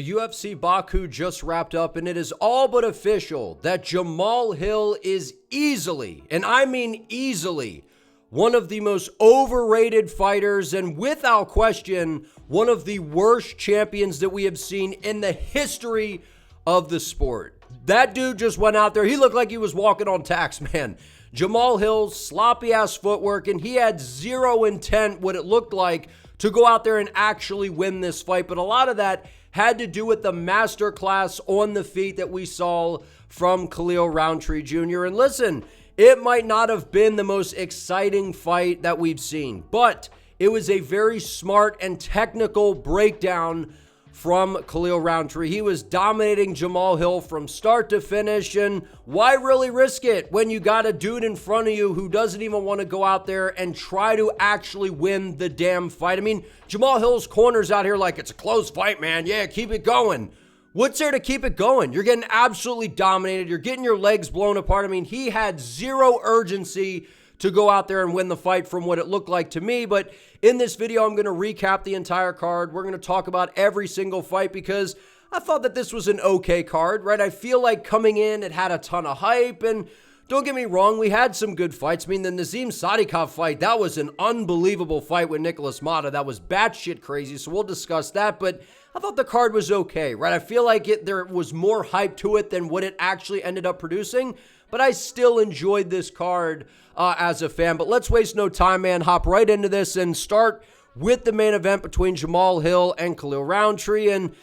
UFC Baku just wrapped up, and it is all but official that Jamahal Hill is easily, and I mean easily, one of the most overrated fighters and without question, one of the worst champions that we have seen in the history of the sport. That dude just went out there. He looked like he was walking on tacks, man. Jamahal Hill's sloppy ass footwork, and he had zero intent, what it looked like, to go out there and actually win this fight. But a lot of that had to do with the masterclass on the feet that we saw from Rountree Jr. And listen, it might not have been the most exciting fight that we've seen, but it was a very smart and technical breakdown from Rountree. He was dominating Jamahal Hill from start to finish, and why really risk it when you got a dude in front of you who doesn't even want to go out there and try to actually win the damn fight? I mean, Jamahal Hill's corner's out here like, it's a close fight, man. Yeah, keep it going. What's there to keep it going? You're getting absolutely dominated. You're getting your legs blown apart. I mean, he had zero urgency to go out there and win the fight from what it looked like to me. But in this video, I'm going to recap the entire card. We're going to talk about every single fight because I thought that this was an okay card, right? I feel like coming in, it had a ton of hype, and don't get me wrong, we had some good fights. I mean, the Nazim Sadykhov fight, that was an unbelievable fight with Nicholas Motta. That was batshit crazy, so we'll discuss that. But I thought the card was okay, right? I feel like there was more hype to it than what it actually ended up producing, but I still enjoyed this card as a fan. But let's waste no time, man. Hop right into this and start with the main event between Jamahal Hill and Rountree. And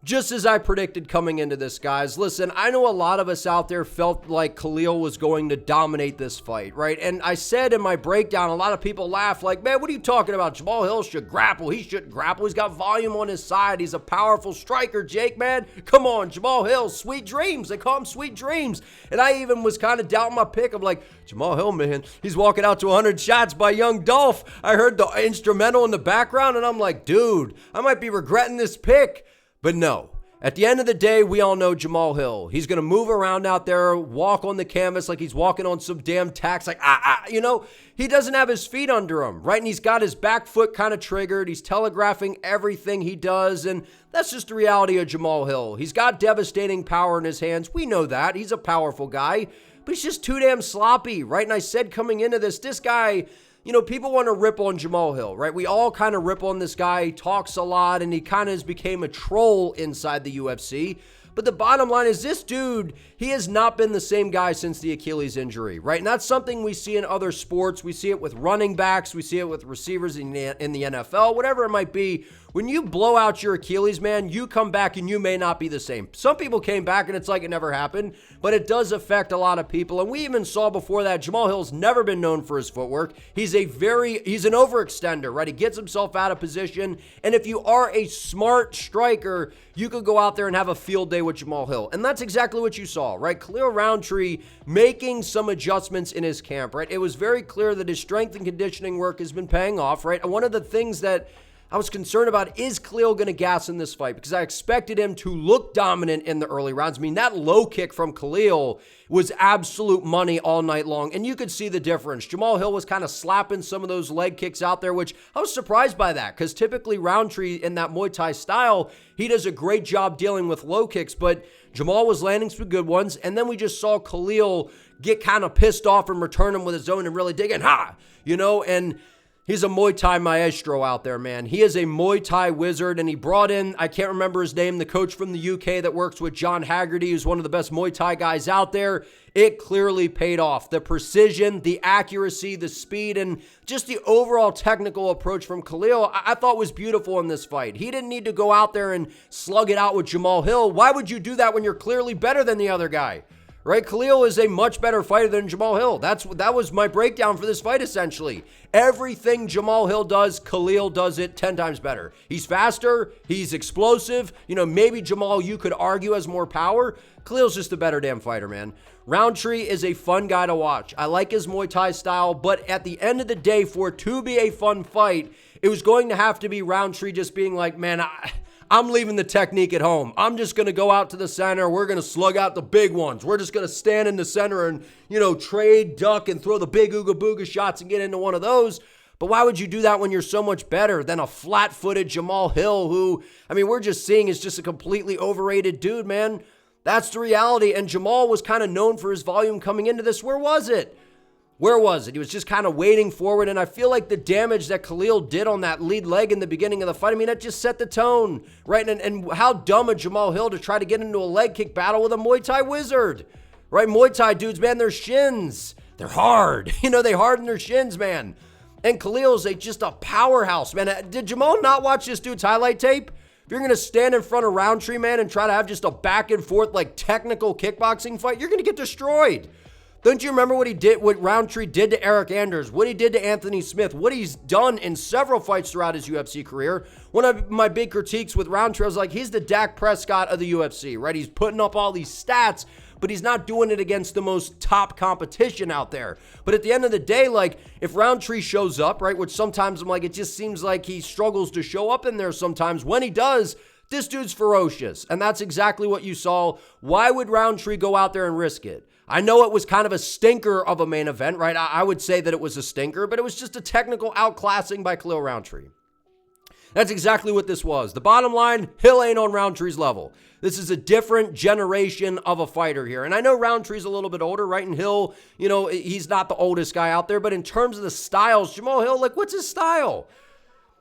just as I predicted coming into this, guys, listen, I know a lot of us out there felt like Khalil was going to dominate this fight, right? And I said in my breakdown, a lot of people laughed like, man, what are you talking about? Jamahal Hill should grapple. He shouldn't grapple. He's got volume on his side. He's a powerful striker, Jake, man. Come on, Jamahal Hill, sweet dreams. They call him sweet dreams. And I even was kind of doubting my pick. I'm like, Jamahal Hill, man, he's walking out to 100 shots by Young Dolph. I heard the instrumental in the background, and I'm like, dude, I might be regretting this pick. But no, at the end of the day, we all know Jamahal Hill. He's going to move around out there, walk on the canvas like he's walking on some damn tacks, like, you know, he doesn't have his feet under him, right? And he's got his back foot kind of triggered. He's telegraphing everything he does, and that's just the reality of Jamahal Hill. He's got devastating power in his hands. We know that. He's a powerful guy, but he's just too damn sloppy, right? And I said coming into this guy, you know, people want to rip on Jamahal Hill, right? We all kind of rip on this guy. He talks a lot, and he kind of has became a troll inside the UFC. But the bottom line is this dude, he has not been the same guy since the Achilles injury, right? And that's something we see in other sports. We see it with running backs. We see it with receivers in the NFL, whatever it might be. When you blow out your Achilles, man, you come back and you may not be the same. Some people came back and it's like it never happened, but it does affect a lot of people. And we even saw before that, Jamahal Hill's never been known for his footwork. He's an overextender, right? He gets himself out of position. And if you are a smart striker, you could go out there and have a field day with Jamahal Hill. And that's exactly what you saw, right? Rountree making some adjustments in his camp, right? It was very clear that his strength and conditioning work has been paying off, right? And one of the things that I was concerned about, is Khalil going to gas in this fight? Because I expected him to look dominant in the early rounds. I mean, that low kick from Khalil was absolute money all night long, and you could see the difference. Jamahal Hill was kind of slapping some of those leg kicks out there, which I was surprised by that, because typically Rountree in that Muay Thai style, he does a great job dealing with low kicks, but Jamahal was landing some good ones, and then we just saw Khalil get kind of pissed off and return him with his own and really dig in, you know, and he's a Muay Thai maestro out there, man. He is a Muay Thai wizard, and he brought in, I can't remember his name, the coach from the UK that works with John Haggerty, who's one of the best Muay Thai guys out there. It clearly paid off. The precision, the accuracy, the speed, and just the overall technical approach from Khalil, I thought was beautiful in this fight. He didn't need to go out there and slug it out with Jamahal Hill. Why would you do that when you're clearly better than the other guy? Right? Khalil is a much better fighter than Jamahal Hill. That was my breakdown for this fight, essentially. Everything Jamahal Hill does, Khalil does it 10 times better. He's faster. He's explosive. You know, maybe Jamahal, you could argue, has more power. Khalil's just a better damn fighter, man. Rountree is a fun guy to watch. I like his Muay Thai style, but at the end of the day, for it to be a fun fight, it was going to have to be Rountree just being like, man, I'm leaving the technique at home. I'm just going to go out to the center. We're going to slug out the big ones. We're just going to stand in the center and, you know, trade, duck, and throw the big ooga booga shots and get into one of those. But why would you do that when you're so much better than a flat-footed Jamahal Hill who, I mean, we're just seeing is just a completely overrated dude, man. That's the reality. And Jamahal was kind of known for his volume coming into this. Where was it? Where was it? He was just kind of wading forward, and I feel like the damage that Khalil did on that lead leg in the beginning of the fight, I mean, that just set the tone, right? And how dumb of Jamahal Hill to try to get into a leg kick battle with a Muay Thai wizard, right? Muay Thai dudes, man, their shins, they're hard. You know, they harden their shins, man. And Khalil's just a powerhouse, man. Did Jamahal not watch this dude's highlight tape? If you're going to stand in front of Rountree, man, and try to have just a back and forth, like, technical kickboxing fight, you're going to get destroyed. Don't you remember what he did, what Rountree did to Eric Anders, what he did to Anthony Smith, what he's done in several fights throughout his UFC career? One of my big critiques with Rountree, I was like, he's the Dak Prescott of the UFC, right? He's putting up all these stats, but he's not doing it against the most top competition out there. But at the end of the day, like, if Rountree shows up, right, which sometimes I'm like, it just seems like he struggles to show up in there sometimes. When he does, this dude's ferocious, and that's exactly what you saw. Why would Rountree go out there and risk it? I know it was kind of a stinker of a main event, right? I would say that it was a stinker, but it was just a technical outclassing by Khalil Rountree. That's exactly what this was. The bottom line, Hill ain't on Rountree's level. This is a different generation of a fighter here. And I know Rountree's a little bit older, right? And Hill, you know, he's not the oldest guy out there, but in terms of the styles, Jamahal Hill, like, what's his style?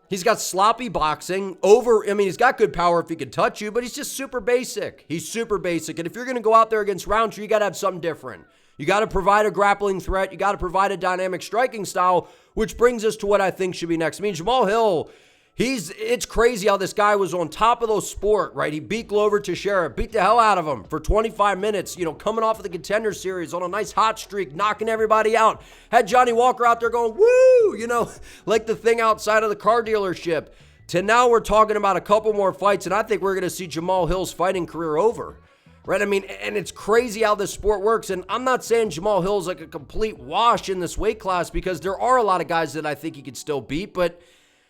He's got sloppy boxing, he's got good power if he can touch you, but he's just super basic. He's super basic. And if you're going to go out there against Rountree, you got to have something different. You got to provide a grappling threat. You got to provide a dynamic striking style, which brings us to what I think should be next. I mean, Jamahal Hill, it's crazy how this guy was on top of the sport, right? He beat Glover Teixeira, beat the hell out of him for 25 minutes, you know, coming off of the Contender Series on a nice hot streak, knocking everybody out. Had Johnny Walker out there going, woo, you know, like the thing outside of the car dealership. To now we're talking about a couple more fights, and I think we're going to see Jamahal Hill's fighting career over, right? I mean, and it's crazy how this sport works, and I'm not saying Jamahal Hill's like a complete wash in this weight class because there are a lot of guys that I think he could still beat, but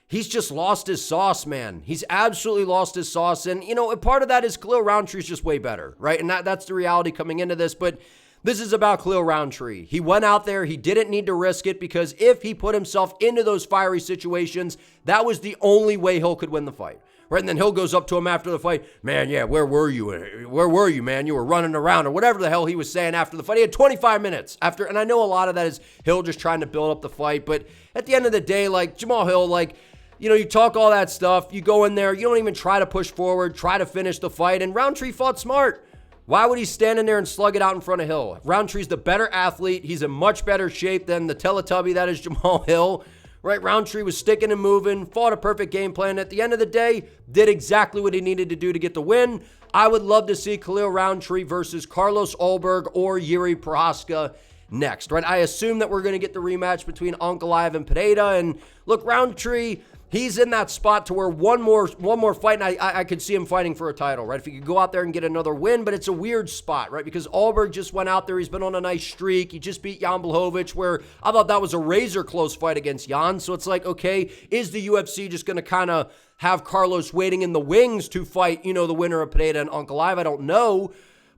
he's just lost his sauce, man. He's absolutely lost his sauce. And, you know, part of that is Khalil Rountree's just way better, right? And that's the reality coming into this. But this is about Khalil Rountree. He went out there. He didn't need to risk it because if he put himself into those fiery situations, that was the only way Hill could win the fight, right? And then Hill goes up to him after the fight. Man, yeah, where were you? Where were you, man? You were running around or whatever the hell he was saying after the fight. He had 25 minutes after. And I know a lot of that is Hill just trying to build up the fight. But at the end of the day, like, Jamahal Hill, like, you know, you talk all that stuff, you go in there, you don't even try to push forward, try to finish the fight, and Rountree fought smart. Why would he stand in there and slug it out in front of Hill? Rountree's the better athlete. He's in much better shape than the Teletubby that is Jamahal Hill, right? Rountree was sticking and moving, fought a perfect game plan. At the end of the day, did exactly what he needed to do to get the win. I would love to see Khalil Rountree versus Carlos Ulberg or Yuri Prochazka next, right? I assume that we're going to get the rematch between Ankalaev and Pereira, and look, Rountree, he's in that spot to where one more fight, and I could see him fighting for a title, right? If he could go out there and get another win, but it's a weird spot, right? Because Ulberg just went out there. He's been on a nice streak. He just beat Jan Blachowicz, where I thought that was a razor-close fight against Jan. So it's like, okay, is the UFC just going to kind of have Carlos waiting in the wings to fight, you know, the winner of Pereira and Ankalaev? I don't know.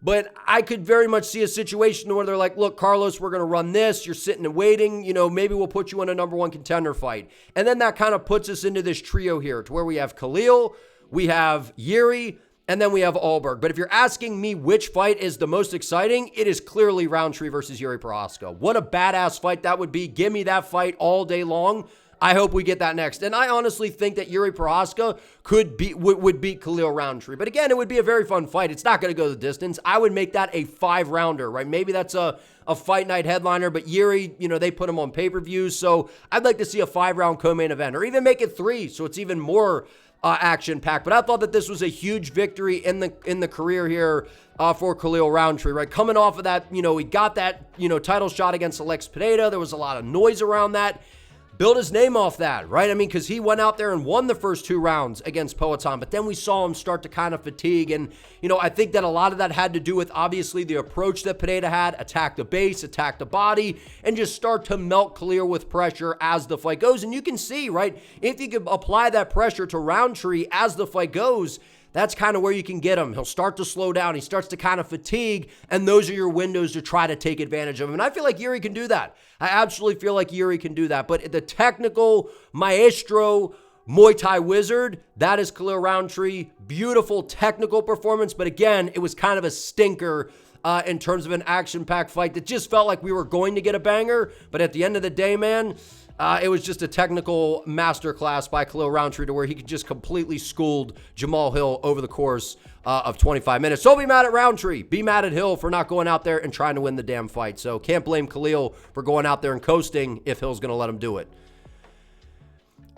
But I could very much see a situation where they're like, look, Carlos, we're going to run this. You're sitting and waiting. You know, maybe we'll put you in a number one contender fight. And then that kind of puts us into this trio here to where we have Khalil, we have Yuri, and then we have Ulberg. But if you're asking me which fight is the most exciting, it is clearly Rountree versus Yuri Prochazka. What a badass fight that would be. Give me that fight all day long. I hope we get that next. And I honestly think that Yuri Prochazka would beat Khalil Rountree. But again, it would be a very fun fight. It's not going to go the distance. I would make that a 5-rounder, right? Maybe that's a fight night headliner, but Yuri, you know, they put him on pay-per-views. So I'd like to see a 5-round co-main event, or even make it 3, so it's even more action-packed. But I thought that this was a huge victory in the career here for Khalil Rountree, right? Coming off of that, you know, he got that, you know, title shot against Alex Pereira. There was a lot of noise around that. Build his name off that, right? I mean, because he went out there and won the first 2 rounds against Poatan, but then we saw him start to kind of fatigue. And, you know, I think that a lot of that had to do with, obviously, the approach that Pereira had, attack the base, attack the body, and just start to melt Khalil with pressure as the fight goes. And you can see, right, if you could apply that pressure to Rountree as the fight goes, that's kind of where you can get him. He'll start to slow down. He starts to kind of fatigue, and those are your windows to try to take advantage of him. And I feel like Yuri can do that. I absolutely feel like Yuri can do that. But the technical maestro Muay Thai wizard, that is Khalil Rountree. Beautiful technical performance, but again, it was kind of a stinker in terms of an action-packed fight that just felt like we were going to get a banger, but at the end of the day, man, it was just a technical masterclass by Khalil Rountree to where he could just completely schooled Jamahal Hill over the course of 25 minutes. So be mad at Rountree. Be mad at Hill for not going out there and trying to win the damn fight. So can't blame Khalil for going out there and coasting if Hill's going to let him do it.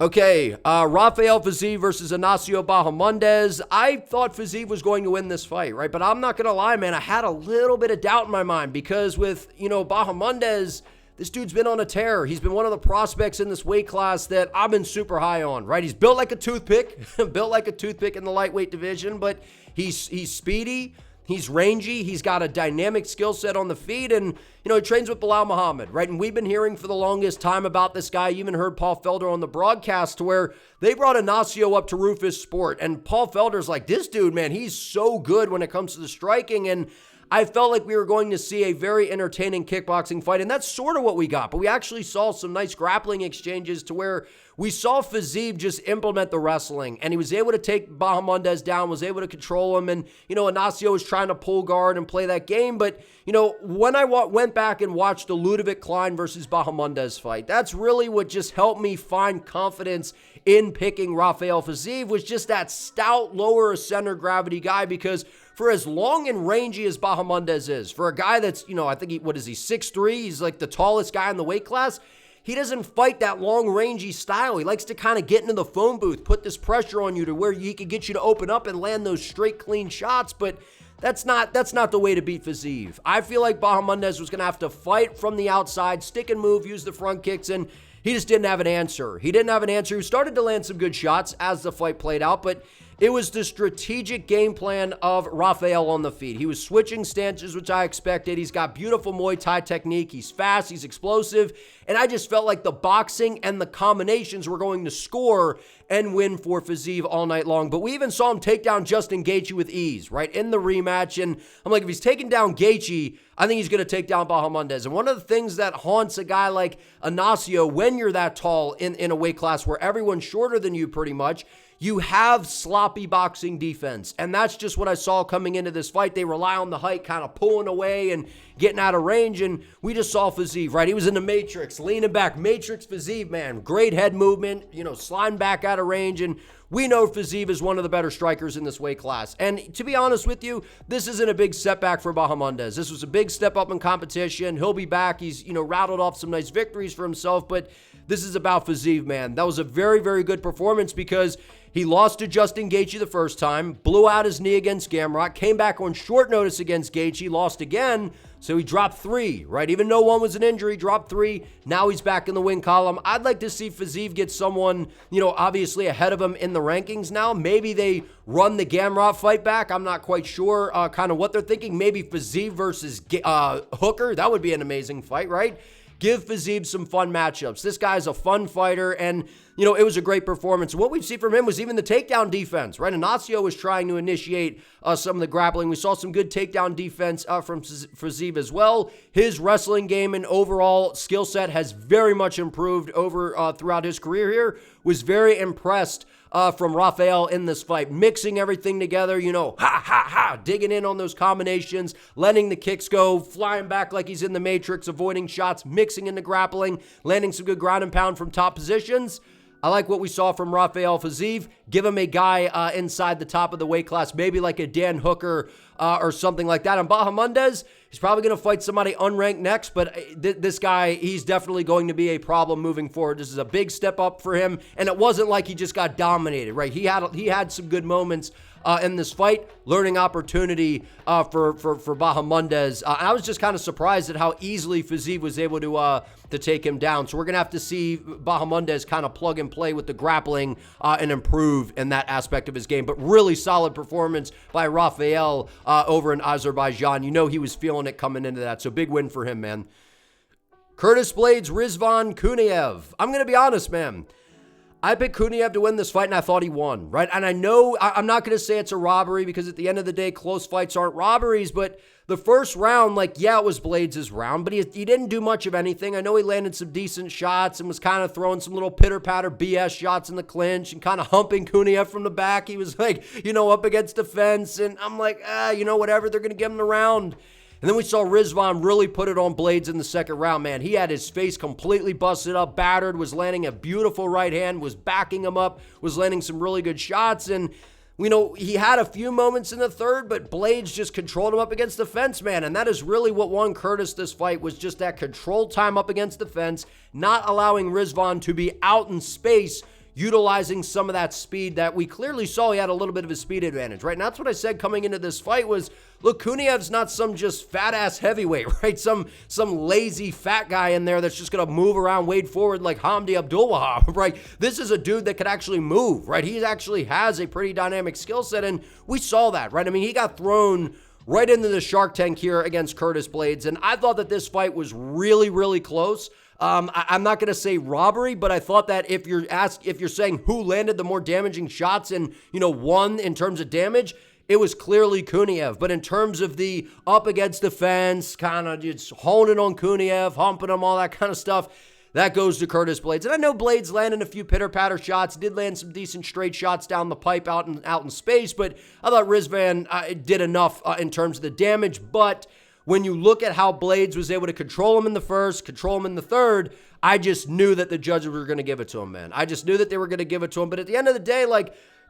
Okay, Rafael Fiziev versus Ignacio Bahamondes. I thought Fiziev was going to win this fight, right? But I'm not going to lie, man. I had a little bit of doubt in my mind because with, Bahamondes, this dude's been on a tear. He's been one of the prospects in this weight class that I've been super high on, right? He's built like a toothpick, built like a toothpick in the lightweight division, but he's speedy. He's rangy. He's got a dynamic skill set on the feet, and, he trains with Belal Muhammad, right? And we've been hearing for the longest time about this guy. You even heard Paul Felder on the broadcast where they brought Ignacio up to Rufus Sport, and Paul Felder's like, this dude, man, he's so good when it comes to the striking, and I felt like we were going to see a very entertaining kickboxing fight, and that's sort of what we got. But we actually saw some nice grappling exchanges to where we saw Fiziev just implement the wrestling, and he was able to take Bahamondes down, was able to control him, and, Ignacio was trying to pull guard and play that game. But, when I went back and watched the Ludovic Klein versus Bahamondes fight, that's really what just helped me find confidence in picking Rafael Fiziev, was just that stout, lower center gravity guy, because for as long and rangy as Bahamondes is, for a guy that's, I think he's 6'3", he's like the tallest guy in the weight class, he doesn't fight that long rangy style. He likes to kind of get into the phone booth, put this pressure on you to where he can get you to open up and land those straight, clean shots, but that's not the way to beat Fiziev. I feel like Bahamondes was going to have to fight from the outside, stick and move, use the front kicks, and he just didn't have an answer. He started to land some good shots as the fight played out, but it was the strategic game plan of Rafael on the feet. He was switching stances, which I expected. He's got beautiful Muay Thai technique. He's fast. He's explosive. And I just felt like the boxing and the combinations were going to score and win for Fiziev all night long. But we even saw him take down Justin Gaethje with ease, right, in the rematch. And I'm like, if he's taking down Gaethje, I think he's going to take down Bahamondes. And one of the things that haunts a guy like Ignacio when you're that tall in a weight class where everyone's shorter than you pretty much, you have sloppy boxing defense. And that's just what I saw coming into this fight. They rely on the height, kind of pulling away and getting out of range. And we just saw Fiziev, right? He was in the matrix, leaning back. Matrix Fiziev, man. Great head movement, sliding back out of range. And we know Fiziev is one of the better strikers in this weight class. And to be honest with you, this isn't a big setback for Bahamondes. This was a big step up in competition. He'll be back. He's, rattled off some nice victories for himself. But this is about Fiziev, man. That was a very, very good performance because he lost to Justin Gaethje the first time, blew out his knee against Gamrot, came back on short notice against Gaethje, lost again, so he dropped 3, right? Even though one was an injury, dropped 3. Now he's back in the win column. I'd like to see Fiziev get someone, obviously ahead of him in the rankings now. Maybe they run the Gamrot fight back. I'm not quite sure kind of what they're thinking. Maybe Fiziev versus Hooker. That would be an amazing fight, right? Give Fiziev some fun matchups. This guy's a fun fighter, and, it was a great performance. And what we've seen from him was even the takedown defense, right? Ignacio was trying to initiate some of the grappling. We saw some good takedown defense from Fiziev as well. His wrestling game and overall skill set has very much improved throughout his career here. Was very impressed from Rafael in this fight, mixing everything together, digging in on those combinations, letting the kicks go, flying back like he's in the matrix, avoiding shots, mixing into grappling, landing some good ground and pound from top positions. I like what we saw from Rafael Fiziev. Give him a guy inside the top of the weight class, maybe like a Dan Hooker or something like that. And Bahamondes, he's probably going to fight somebody unranked next, but this guy, he's definitely going to be a problem moving forward. This is a big step up for him, and it wasn't like he just got dominated, right? He had some good moments in this fight, learning opportunity for Bahamondes. I was just kind of surprised at how easily Fiziev was able to take him down. So we're going to have to see Bahamondes kind of plug and play with the grappling and improve in that aspect of his game. But really solid performance by Rafael over in Azerbaijan. He was feeling it coming into that. So big win for him, man. Curtis Blaydes, Rizvan Kuniev. I'm going to be honest, man. I picked Kuniev to win this fight, and I thought he won, right? And I know I'm not going to say it's a robbery because at the end of the day, close fights aren't robberies, but the first round, like, yeah, it was Blaydes' round, but he didn't do much of anything. I know he landed some decent shots and was kind of throwing some little pitter-patter BS shots in the clinch and kind of humping Kuniev from the back. He was like, up against the fence, and I'm like, whatever, they're going to give him the round. And then we saw Rizvan really put it on Blaydes in the second round, man. He had his face completely busted up, battered, was landing a beautiful right hand, was backing him up, was landing some really good shots. And, he had a few moments in the third, but Blaydes just controlled him up against the fence, man. And that is really what won Curtis this fight, was just that controlled time up against the fence, not allowing Rizvan to be out in space, utilizing some of that speed that we clearly saw. He had a little bit of a speed advantage, right? And that's what I said coming into this fight was, look, Kuniev's not some just fat-ass heavyweight, right? Some lazy fat guy in there that's just going to move around, wade forward like Hamdy Abdulwahab, right? This is a dude that could actually move, right? He actually has a pretty dynamic skill set, and we saw that, right? I mean, he got thrown right into the Shark Tank here against Curtis Blaydes, and I thought that this fight was really, really close. I'm not going to say robbery, but I thought that if you're saying who landed the more damaging shots and, won in terms of damage, it was clearly Kuniev. But in terms of the up against the fence, kind of just honing on Kuniev, humping him, all that kind of stuff, that goes to Curtis Blaydes. And I know Blaydes landed a few pitter-patter shots, did land some decent straight shots down the pipe out in space, but I thought Rizvan did enough in terms of the damage. But when you look at how Blaydes was able to control him in the first, control him in the third, I just knew that the judges were going to give it to him, man. I just knew that they were going to give it to him. But at the end of the day,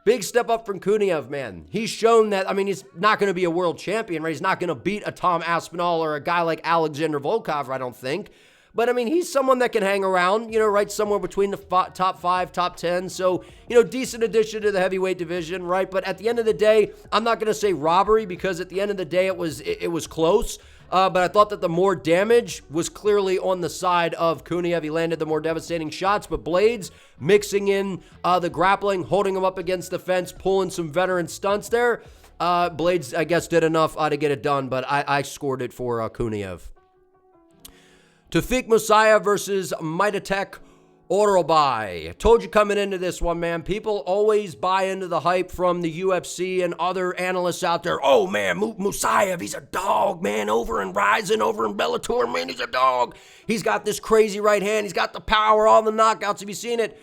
big step up from Kuniev, man. He's shown that, he's not going to be a world champion, right? He's not going to beat a Tom Aspinall or a guy like Alexander Volkov, I don't think. But, he's someone that can hang around, right, somewhere between the top 5, top 10. So, decent addition to the heavyweight division, right? But at the end of the day, I'm not going to say robbery because at the end of the day, it was close. But I thought that the more damage was clearly on the side of Kuniev. He landed the more devastating shots, but Blaydes mixing in the grappling, holding him up against the fence, pulling some veteran stunts there. Blaydes, I guess, did enough to get it done, but I scored it for Kuniev. Tafik Musayev versus Maidatek Orolbai. Told you coming into this one, man, people always buy into the hype from the UFC and other analysts out there. Oh, man, Musayev, he's a dog, man, over in Ryzen, over in Bellator, man, he's a dog. He's got this crazy right hand. He's got the power, all the knockouts. Have you seen it?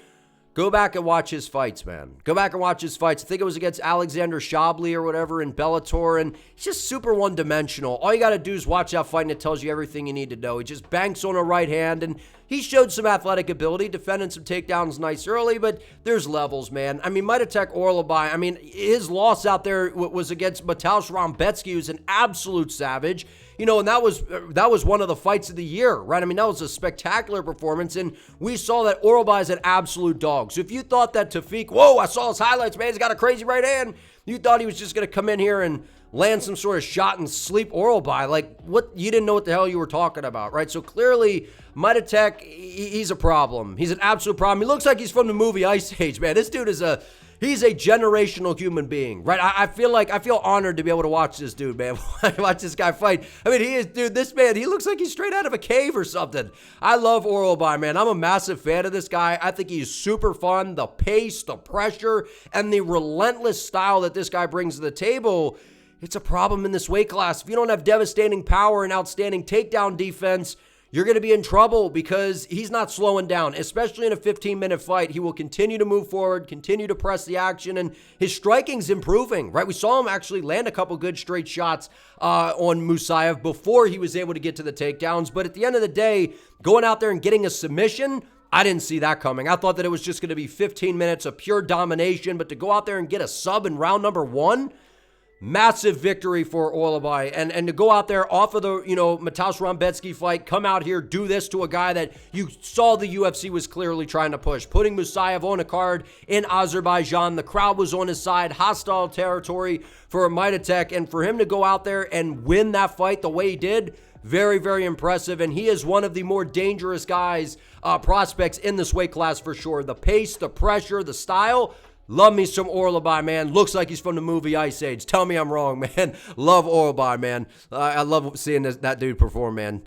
Go back and watch his fights, man. Go back and watch his fights. I think it was against Alexander Shabley or whatever in Bellator, and he's just super one-dimensional. All you got to do is watch that fight, and it tells you everything you need to know. He just banks on a right hand, and he showed some athletic ability, defending some takedowns nice early, but there's levels, man. Maidatek Orolbai, his loss out there was against Mateusz Rambecki, who's an absolute savage. And that was one of the fights of the year, right? That was a spectacular performance, and we saw that Orolbai is an absolute dog. So if you thought that Tafik, whoa, I saw his highlights, man, he's got a crazy right hand, you thought he was just going to come in here and land some sort of shot and sleep Orolbai, what? You didn't know what the hell you were talking about, right? So clearly, Maidatek, he's a problem. He's an absolute problem. He looks like he's from the movie Ice Age, man. This dude he's a generational human being, right? I feel honored to be able to watch this dude, man. Watch this guy fight. This man, he looks like he's straight out of a cave or something. I love Orolbai, man. I'm a massive fan of this guy. I think he's super fun. The pace, the pressure, and the relentless style that this guy brings to the table, it's a problem in this weight class. If you don't have devastating power and outstanding takedown defense, you're going to be in trouble because he's not slowing down, especially in a 15-minute fight. He will continue to move forward, continue to press the action, and his striking's improving, right? We saw him actually land a couple good straight shots on Musayev before he was able to get to the takedowns. But at the end of the day, going out there and getting a submission, I didn't see that coming. I thought that it was just going to be 15 minutes of pure domination, but to go out there and get a sub in round number 1, massive victory for Orolbai, and to go out there off of the, Mateusz Rambecki fight, come out here, do this to a guy that you saw the UFC was clearly trying to push, putting Musayev on a card in Azerbaijan. The crowd was on his side, hostile territory for Maidatek, and for him to go out there and win that fight the way he did, very, very impressive, and he is one of the more dangerous guys, prospects in this weight class for sure. The pace, the pressure, the style. Love me some Orolbai, man. Looks like he's from the movie Ice Age. Tell me I'm wrong, man. Love Orolbai, man. I love seeing that dude perform, man.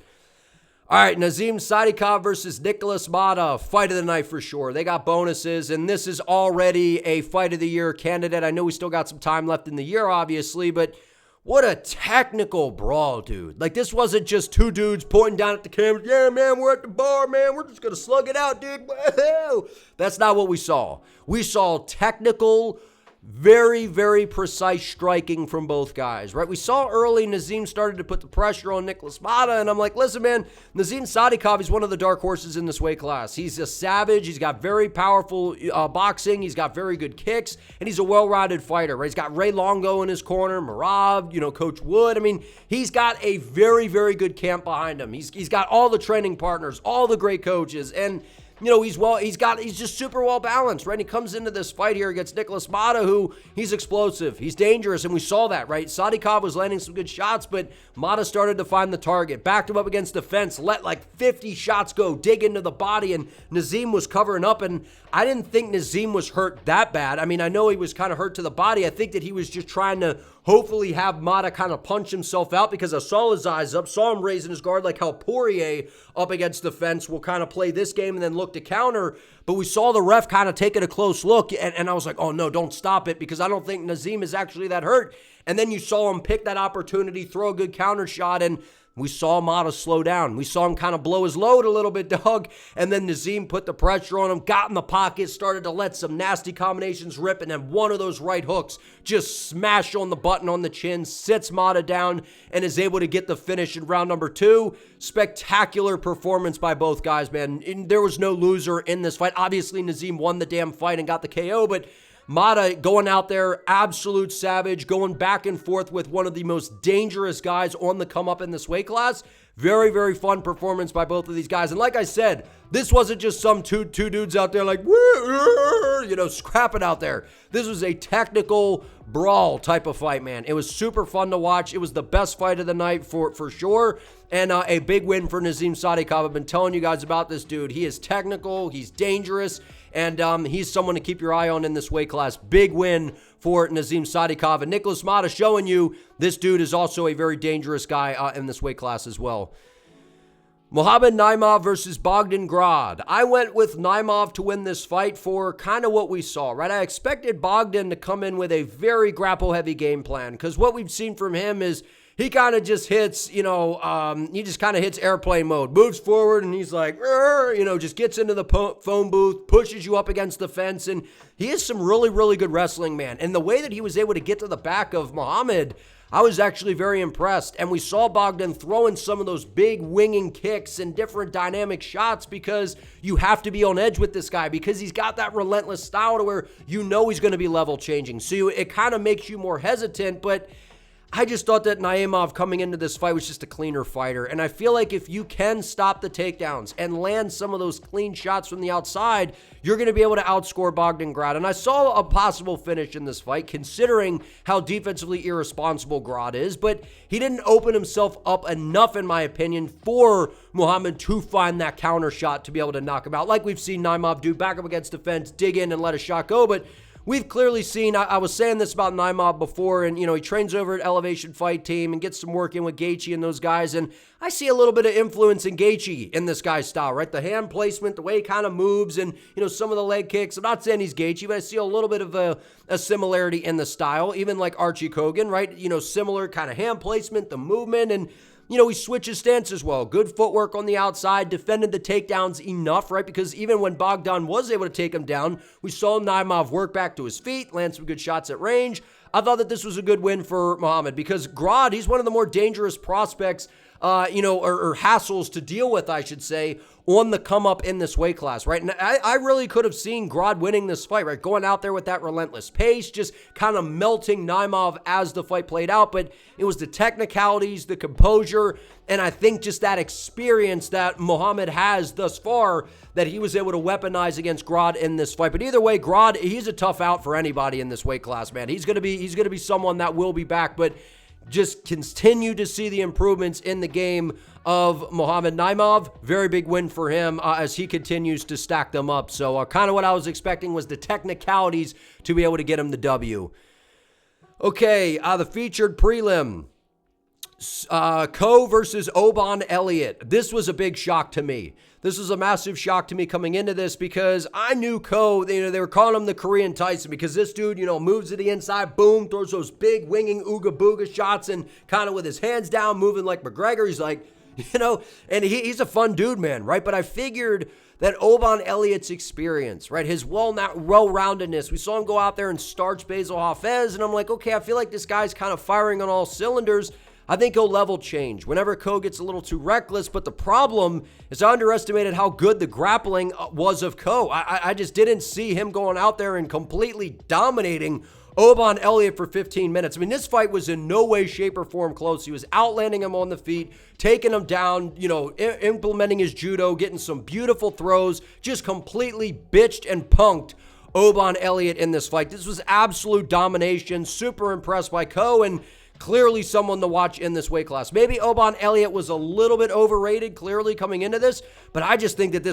All right, Nazim Sadykhov versus Nicholas Motta, fight of the night for sure. They got bonuses, and this is already a fight of the year candidate. I know we still got some time left in the year, obviously, but what a technical brawl, dude. Like, this wasn't just two dudes pointing down at the camera. Yeah, man, we're at the bar, man. We're just going to slug it out, dude. Woo-hoo. That's not what we saw. We saw technical, very, very precise striking from both guys, right? We saw early Nazim started to put the pressure on Nicholas Motta, and I'm like, listen, man, Nazim Sadykhov is one of the dark horses in this weight class. He's a savage. He's got very powerful boxing. He's got very good kicks, and he's a well-rounded fighter, right? He's got Ray Longo in his corner, Marab, Coach Wood. I mean, he's got a very, very good camp behind him. He's got all the training partners, all the great coaches, and he's just super well balanced, right? And he comes into this fight here against Nicholas Motta, who he's explosive, he's dangerous, and we saw that, right? Sadykhov was landing some good shots, but Motta started to find the target, backed him up against the fence, let like 50 shots go, dig into the body, and Nazim was covering up, and I didn't think Nazim was hurt that bad. I mean, I know he was kind of hurt to the body. I think that he was just trying to hopefully have Motta kind of punch himself out, because I saw his eyes up, saw him raising his guard like how Poirier up against the fence will kind of play this game and then look to counter. But we saw the ref kind of taking a close look, and I was like, oh no, don't stop it, because I don't think Nazim is actually that hurt. And then you saw him pick that opportunity, throw a good counter shot, and we saw Motta slow down. We saw him kind of blow his load a little bit, dog. And then Nazim put the pressure on him, got in the pocket, started to let some nasty combinations rip, and then one of those right hooks just smash on the button on the chin, sits Motta down, and is able to get the finish in round number 2. Spectacular performance by both guys, man. There was no loser in this fight. Obviously, Nazim won the damn fight and got the KO, but Motta going out there, absolute savage, going back and forth with one of the most dangerous guys on the come up in this weight class. Very, very fun performance by both of these guys. And like I said, this wasn't just some two dudes out there like, scrapping out there. This was a technical brawl type of fight, man. It was super fun to watch. It was the best fight of the night for sure. And a big win for Nazim Sadykhov. I've been telling you guys about this dude. He is technical. He's dangerous. And he's someone to keep your eye on in this weight class. Big win for Nazim Sadykhov. And Nicholas Motta showing you this dude is also a very dangerous guy in this weight class as well. Muhammad Naimov versus Bogdan Grad. I went with Naimov to win this fight for kind of what we saw, right? I expected Bogdan to come in with a very grapple-heavy game plan, because what we've seen from him is he kind of just hits, he just kind of hits airplane mode, moves forward, and he's like, just gets into the phone booth, pushes you up against the fence, and he is some really, really good wrestling, man. And the way that he was able to get to the back of Muhammad, I was actually very impressed. And we saw Bogdan throwing some of those big winging kicks and different dynamic shots, because you have to be on edge with this guy, because he's got that relentless style to where he's going to be level changing. So it kind of makes you more hesitant, but I just thought that Naimov coming into this fight was just a cleaner fighter. And I feel like if you can stop the takedowns and land some of those clean shots from the outside, you're going to be able to outscore Bogdan Grad. And I saw a possible finish in this fight, considering how defensively irresponsible Grad is. But he didn't open himself up enough, in my opinion, for Muhammad to find that counter shot to be able to knock him out, like we've seen Naimov do, back up against the fence, dig in and let a shot go. But we've clearly seen, I was saying this about Naimov before, and, he trains over at Elevation Fight Team and gets some work in with Gaethje and those guys, and I see a little bit of influence in Gaethje in this guy's style, right? The hand placement, the way he kind of moves, and, some of the leg kicks. I'm not saying he's Gaethje, but I see a little bit of a similarity in the style, even like Archie Kogan, right? Similar kind of hand placement, the movement, and he switches stance as well. Good footwork on the outside, defended the takedowns enough, right? Because even when Bogdan was able to take him down, we saw Naimov work back to his feet, land some good shots at range. I thought that this was a good win for Muhammad, because Grad, he's one of the more dangerous prospects, or hassles to deal with, I should say, on the come up in this weight class, right? And I really could have seen Grad winning this fight, right? Going out there with that relentless pace, just kind of melting Naimov as the fight played out. But it was the technicalities, the composure, and I think just that experience that Muhammad has thus far that he was able to weaponize against Grad in this fight. But either way, Grad, he's a tough out for anybody in this weight class, man. He's gonna be someone that will be back, but just continue to see the improvements in the game of Muhammad Naimov. Very big win for him as he continues to stack them up. So kind of what I was expecting was the technicalities to be able to get him the W. Okay, the featured prelim. Ko versus Elliott. This was a big shock to me. This was a massive shock to me coming into this because I knew Ko, they were calling him the Korean Tyson because this dude, moves to the inside, boom, throws those big winging ooga booga shots and kind of with his hands down, moving like McGregor. He's like, and he's a fun dude, man, right? But I figured that Elliott's experience, right, his well-roundedness, we saw him go out there and starch Basil Hafez, and I'm like, okay, I feel like this guy's kind of firing on all cylinders. I think he'll level change whenever Ko gets a little too reckless, but the problem is I underestimated how good the grappling was of Ko. I just didn't see him going out there and completely dominating Elliott for 15 minutes. I mean, this fight was in no way, shape, or form close. He was outlanding him on the feet, taking him down, implementing his judo, getting some beautiful throws, just completely bitched and punked Elliott in this fight. This was absolute domination. Super impressed by Ko, and clearly someone to watch in this weight class. Maybe Elliott was a little bit overrated, clearly coming into this, but I just think that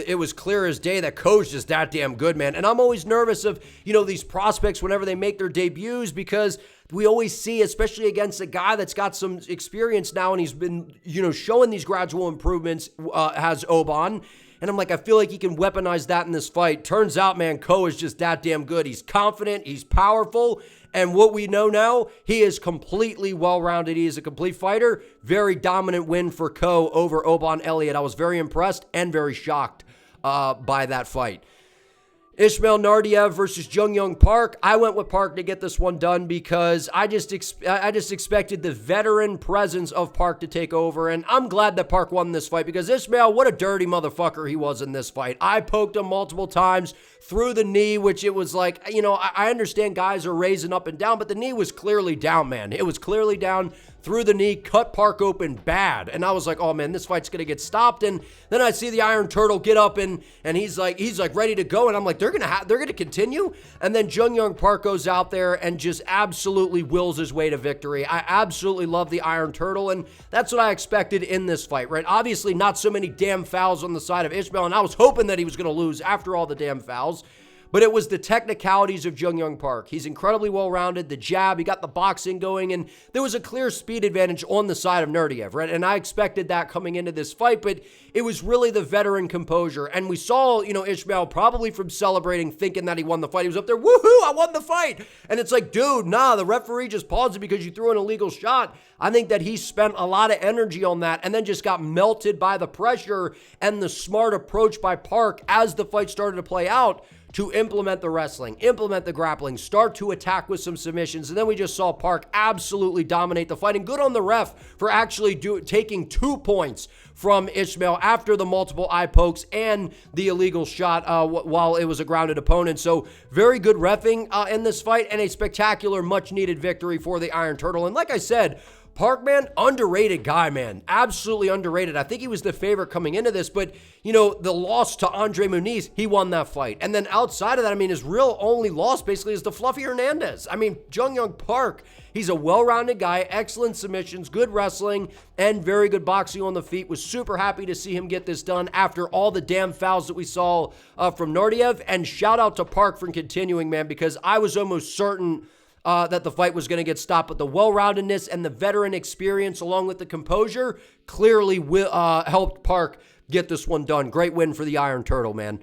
it was clear as day that Ko's just that damn good, man. And I'm always nervous of, these prospects whenever they make their debuts because we always see, especially against a guy that's got some experience now and he's been, showing these gradual improvements, has Oban. And I'm like, I feel like he can weaponize that in this fight. Turns out, man, Ko is just that damn good. He's confident, he's powerful, and what we know now, he is completely well-rounded. He is a complete fighter. Very dominant win for Ko over Elliott. I was very impressed and very shocked by that fight. Ismail Naurdiev versus Jung Young Park. I went with Park to get this one done because I just expected the veteran presence of Park to take over, and I'm glad that Park won this fight because Ismail, what a dirty motherfucker he was in this fight. I poked him multiple times through the knee, which it was like, I understand guys are raising up and down, but the knee was clearly down, man. It was clearly down through the knee, cut Park open bad. And I was like, oh man, this fight's going to get stopped. And then I see the Iron Turtle get up and he's like ready to go. And I'm like, they're going to continue. And then Jung Young Park goes out there and just absolutely wills his way to victory. I absolutely love the Iron Turtle. And that's what I expected in this fight, right? Obviously not so many damn fouls on the side of Ismail. And I was hoping that he was going to lose after all the damn fouls. But it was the technicalities of Jung Young Park. He's incredibly well-rounded. The jab, he got the boxing going, and there was a clear speed advantage on the side of Naurdiev, right? And I expected that coming into this fight, but it was really the veteran composure. And we saw, Ismail probably from celebrating, thinking that he won the fight. He was up there, woohoo, I won the fight. And it's like, dude, nah, the referee just paused it because you threw an illegal shot. I think that he spent a lot of energy on that and then just got melted by the pressure and the smart approach by Park as the fight started to play out to implement the wrestling, implement the grappling, start to attack with some submissions. And then we just saw Park absolutely dominate the fight. And good on the ref for actually taking 2 points from Ismail after the multiple eye pokes and the illegal shot while it was a grounded opponent. So very good reffing in this fight and a spectacular, much-needed victory for the Iron Turtle. And like I said, Park, man, underrated guy, man. Absolutely underrated. I think he was the favorite coming into this, but, the loss to Andre Muniz, he won that fight. And then outside of that, his real only loss basically is to Fluffy Hernandez. Jung Young Park, he's a well-rounded guy, excellent submissions, good wrestling, and very good boxing on the feet. Was super happy to see him get this done after all the damn fouls that we saw from Naurdiev. And shout out to Park for continuing, man, because I was almost certain that the fight was going to get stopped, but the well-roundedness and the veteran experience along with the composure clearly helped Park get this one done. Great win for the Iron Turtle, man.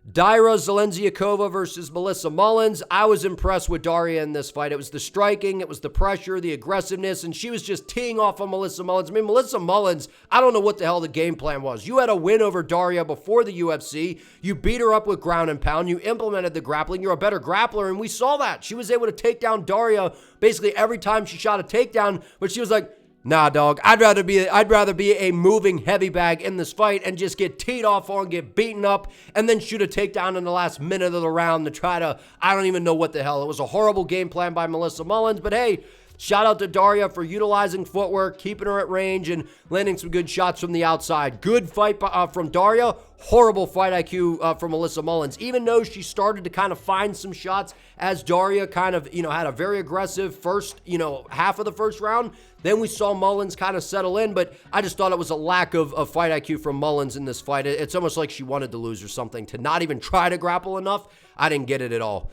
Daria Zelenziakova versus Melissa Mullins. I was impressed with Daria in this fight. It was the striking, it was the pressure, the aggressiveness, and she was just teeing off on Melissa Mullins. Melissa Mullins, I don't know what the hell the game plan was. You had a win over Daria before the UFC. You beat her up with ground and pound. You implemented the grappling. You're a better grappler, and we saw that. She was able to take down Daria basically every time she shot a takedown, but she was like, nah, dog, I'd rather be a moving heavy bag in this fight and just get teed off on, get beaten up, and then shoot a takedown in the last minute of the round to try to, I don't even know what the hell. It was a horrible game plan by Melissa Mullins, but hey, shout out to Daria for utilizing footwork, keeping her at range, and landing some good shots from the outside. Good fight from Daria. Horrible fight IQ from Melissa Mullins. Even though she started to kind of find some shots as Daria kind of, had a very aggressive first, half of the first round. Then we saw Mullins kind of settle in, but I just thought it was a lack of fight IQ from Mullins in this fight. It's almost like she wanted to lose or something, to not even try to grapple enough. I didn't get it at all.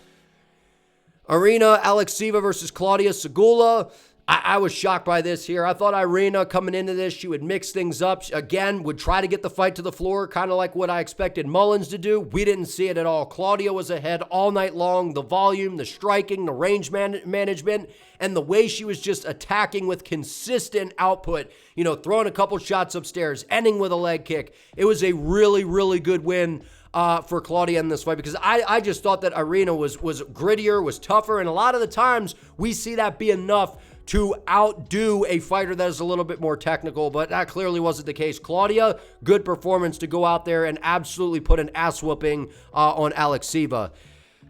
Alekseeva versus Claudia Sygula. I was shocked by this here. I thought Irina coming into this, she would mix things up. Again, would try to get the fight to the floor, kind of like what I expected Mullins to do. We didn't see it at all. Claudia was ahead all night long. The volume, the striking, the range management, and the way she was just attacking with consistent output, throwing a couple shots upstairs, ending with a leg kick. It was a really, really good win for Claudia in this fight, because I just thought that Irina was grittier, was tougher, and a lot of the times we see that be enough to outdo a fighter that is a little bit more technical, but that clearly wasn't the case. Claudia, good performance to go out there and absolutely put an ass whooping on Alekseeva.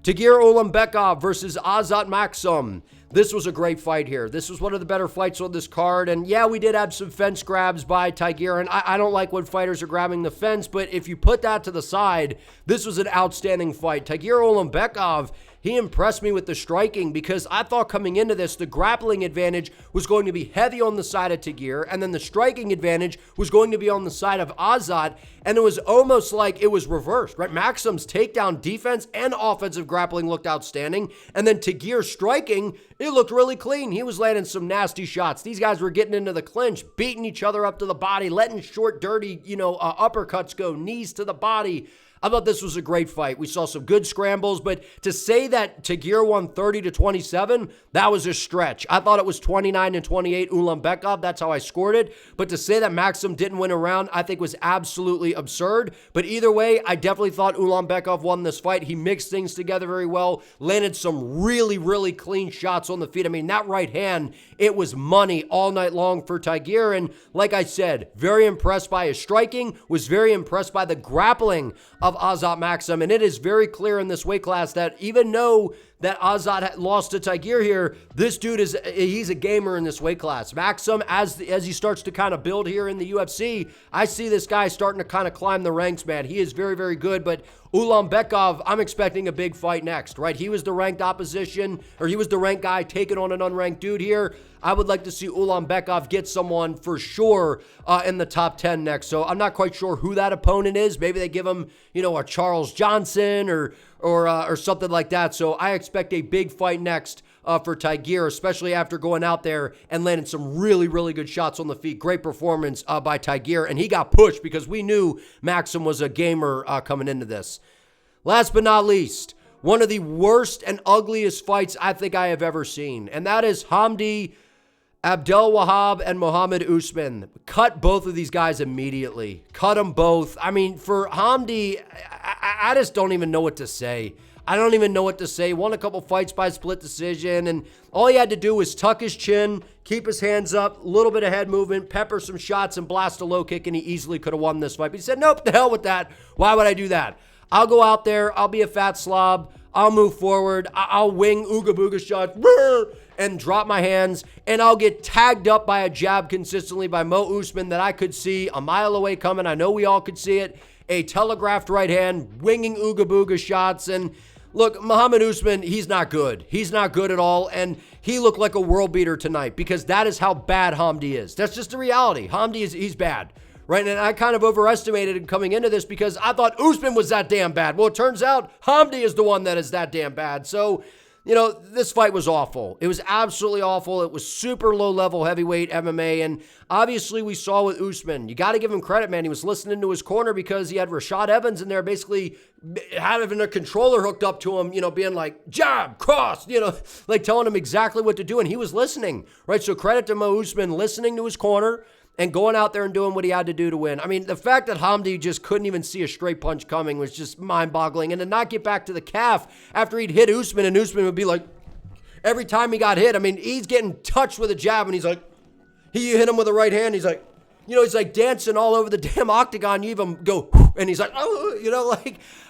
Tagir Ulanbekov versus Azat Maksum. This was a great fight here. This was one of the better fights on this card. And yeah, we did have some fence grabs by Tagir. And I don't like when fighters are grabbing the fence, but if you put that to the side, this was an outstanding fight. Tagir Ulanbekov, he impressed me with the striking, because I thought coming into this, the grappling advantage was going to be heavy on the side of Tagir, and then the striking advantage was going to be on the side of Azat, and it was almost like it was reversed, right? Maksum's takedown defense and offensive grappling looked outstanding, and then Tagir striking, it looked really clean. He was landing some nasty shots. These guys were getting into the clinch, beating each other up to the body, letting short, dirty, uppercuts go, knees to the body. I thought this was a great fight. We saw some good scrambles, but to say that Tagir won 30-27, that was a stretch. I thought it was 29-28 Ulanbekov. That's how I scored it. But to say that Maksum didn't win a round, I think was absolutely absurd. But either way, I definitely thought Ulanbekov won this fight. He mixed things together very well, landed some really, really clean shots on the feet. I mean, that right hand, it was money all night long for Tagir. And like I said, very impressed by his striking, was very impressed by the grappling of Azat Maksum, and it is very clear in this weight class that even though that Azat lost to Tagir here, this dude he's a gamer in this weight class. Maksum, as he starts to kind of build here in the UFC, I see this guy starting to kind of climb the ranks, man. He is very, very good, but Ulanbekov, I'm expecting a big fight next, right? He was the ranked opposition, or he was the ranked guy taking on an unranked dude here. I would like to see Ulanbekov get someone for sure in the top 10 next. So I'm not quite sure who that opponent is. Maybe they give him, a Charles Johnson or something like that. So I expect a big fight next for Tagir, especially after going out there and landing some really, really good shots on the feet. Great performance by Tagir, and he got pushed because we knew Maksum was a gamer coming into this. Last but not least, one of the worst and ugliest fights I think I have ever seen, and that is Hamdy, Abdelwahab, and Mohammed Usman. Cut both of these guys immediately. Cut them both. I mean, for Hamdy, I just don't even know what to say. I don't even know what to say. Won a couple fights by split decision, and all he had to do was tuck his chin, keep his hands up, a little bit of head movement, pepper some shots, and blast a low kick, and he easily could have won this fight. But he said, nope, the hell with that. Why would I do that? I'll go out there. I'll be a fat slob. I'll move forward. I'll wing ooga booga shots and drop my hands, and I'll get tagged up by a jab consistently by Mo Usman that I could see a mile away coming. I know we all could see it. A telegraphed right hand, winging ooga booga shots. And look, Mohammed Usman, he's not good. He's not good at all, and he looked like a world beater tonight because that is how bad Hamdy is. That's just the reality. Hamdy he's bad. Right, and I kind of overestimated him coming into this because I thought Usman was that damn bad. Well, it turns out Hamdy is the one that is that damn bad. So, this fight was awful. It was absolutely awful. It was super low-level heavyweight MMA, and obviously we saw with Usman. You got to give him credit, man. He was listening to his corner because he had Rashad Evans in there basically having a controller hooked up to him, being like, jab, cross, like telling him exactly what to do, and he was listening, right? So credit to Mo Usman listening to his corner and going out there and doing what he had to do to win. I mean, the fact that Hamdy just couldn't even see a straight punch coming was just mind-boggling. And to not get back to the calf after he'd hit Usman, and Usman would be like, every time he got hit, I mean, he's getting touched with a jab, and he's like, he hit him with a right hand, he's like, he's like dancing all over the damn octagon. You even go, and he's like, oh,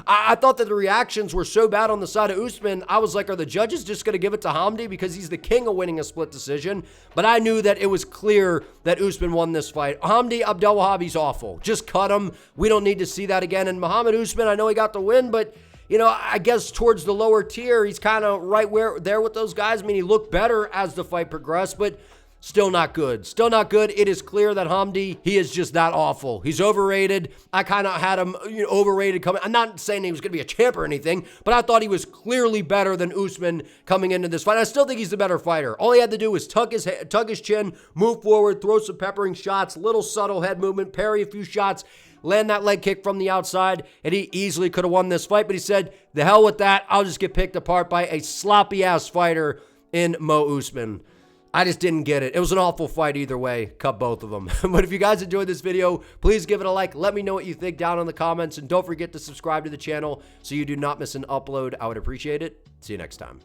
I thought that the reactions were so bad on the side of Usman. I was like, are the judges just going to give it to Hamdy because he's the king of winning a split decision? But I knew that it was clear that Usman won this fight. Hamdy Abdelwahab, he's awful. Just cut him. We don't need to see that again. And Mohammed Usman, I know he got the win, but I guess towards the lower tier, he's kind of right there with those guys. I mean, he looked better as the fight progressed, but Still not good. Still not good. It is clear that Hamdy, he is just that awful. He's overrated. I kind of had him overrated coming. I'm not saying he was going to be a champ or anything, but I thought he was clearly better than Usman coming into this fight. I still think he's the better fighter. All he had to do was tug his chin, move forward, throw some peppering shots, little subtle head movement, parry a few shots, land that leg kick from the outside, and he easily could have won this fight. But he said, the hell with that. I'll just get picked apart by a sloppy-ass fighter in Mo Usman. I just didn't get it. It was an awful fight either way. Cut both of them. But if you guys enjoyed this video, please give it a like. Let me know what you think down in the comments. And don't forget to subscribe to the channel so you do not miss an upload. I would appreciate it. See you next time.